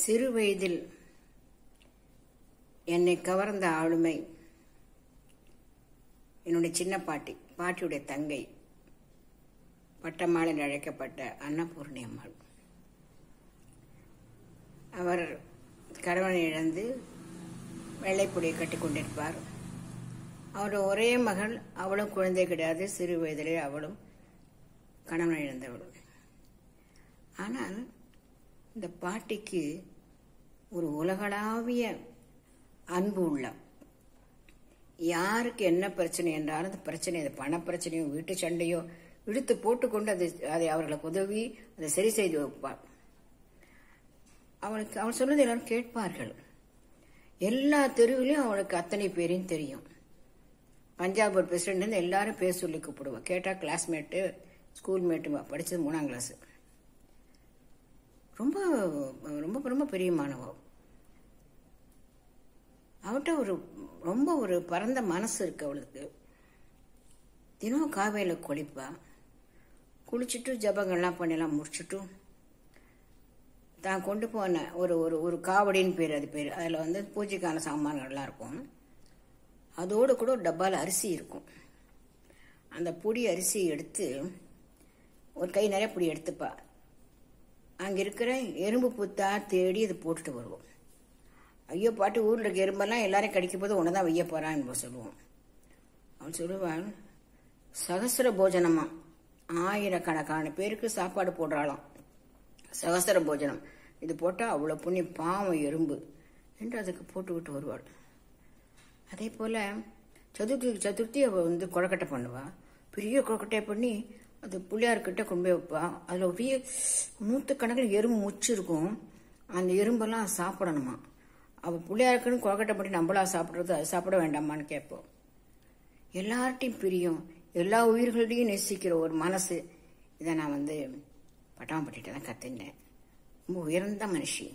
சிறு வயதில் என்னை கவர்ந்த ஆளுமை என்னுடைய சின்ன பாட்டியுடைய தங்கை, பட்டம்மாள் என்று அழைக்கப்பட்ட அன்னபூர்ணி அம்மாள். அவர் கணவனை இழந்து வெள்ளைப்புடியை கட்டி கொண்டிருப்பார். அவருடைய ஒரே மகள், அவளும் குழந்தை கிடையாது, சிறு வயதிலே அவளும் கணவனை இழந்தவள். ஆனால் இந்த பாட்டிக்கு ஒரு உலகளாவிய அன்பு உள்ள, யாருக்கு என்ன பிரச்சனை என்றாலும் அந்த பிரச்சனை, அது பண பிரச்சனையோ வீட்டு சண்டையோ இழுத்து போட்டுக்கொண்டு அதை அவர்களுக்கு உதவி அதை சரி செய்து வைப்பாள். அவள் சொன்னது எல்லாரும் கேட்பார்கள். எல்லா தெருவிலையும் அவளுக்கு அத்தனை பேரையும் தெரியும். பஞ்சாப் போர்டு பிரசிடென்ட் எல்லாரும் பேர் சொல்லி கூப்பிடுவாள். கேட்டால் கிளாஸ்மேட்டு, ஸ்கூல் மேட்டு, படித்தது 3ஆம் கிளாஸ். ரொம்ப ரொம்ப ரொம்ப பெரிய மாணவம். அவட்ட ரொம்ப ஒரு பரந்த மனசு இருக்கு அவளுக்கு. தினம் காவேரியில் குளிப்பா. குளிச்சுட்டு ஜபங்கள்லாம் பண்ணிலாம் முடிச்சுட்டு தான் கொண்டு போன ஒரு காவடின்னு பேர், அது பேர். அதில் பூஜைக்கான சாமான்கள்லாம் இருக்கும். அதோடு கூட ஒரு டப்பாவில் அரிசி இருக்கும். அந்த பொடி அரிசி எடுத்து ஒரு கை நிறைய பொடி எடுத்துப்பா. அங்கே இருக்கிற எறும்பு புத்தா தேடி அதை போட்டுட்டு வருவோம். ஐயோ பாட்டு, ஊரில் இருக்க எறும்பெல்லாம் எல்லாரையும் கடிக்கும் போது ஒன்று தான் வைய போகிறான் என்பது சொல்லுவோம். அவன் சொல்லுவாள், சகசிர போஜனமா, ஆயிரக்கணக்கான பேருக்கு சாப்பாடு போடுறாளாம். சகசிர போஜனம் இது போட்டால் அவ்வளோ புண்ணியம், பாவம் எறும்பு என்று அதுக்கு போட்டு விட்டு வருவாள். அதே போல் சதுர்த்தி அவள் கொழக்கட்டை பண்ணுவாள். பெரிய கொழக்கட்டையை பண்ணி அது பிள்ளையார்கிட்ட கொண்டு போய் வைப்பா. அதில் பெரிய 100கணக்கில் எறும்பு முச்சு இருக்கும். அந்த எறும்பெல்லாம் சாப்பிடணுமா. அவள் பிள்ளையாருக்குன்னு கொழக்கட்டை பண்ணி நம்மளா சாப்பிட்றது, அது சாப்பிட வேண்டாமான்னு கேட்போம். எல்லார்ட்டையும் பிரியும், எல்லா உயிர்களையும் நேசிக்கிற ஒரு மனசு. இதை நான் பட்டாம்பட்டிகிட்ட தான் கற்றுக்கிட்டேன். ரொம்ப உயர்ந்த மனுஷி.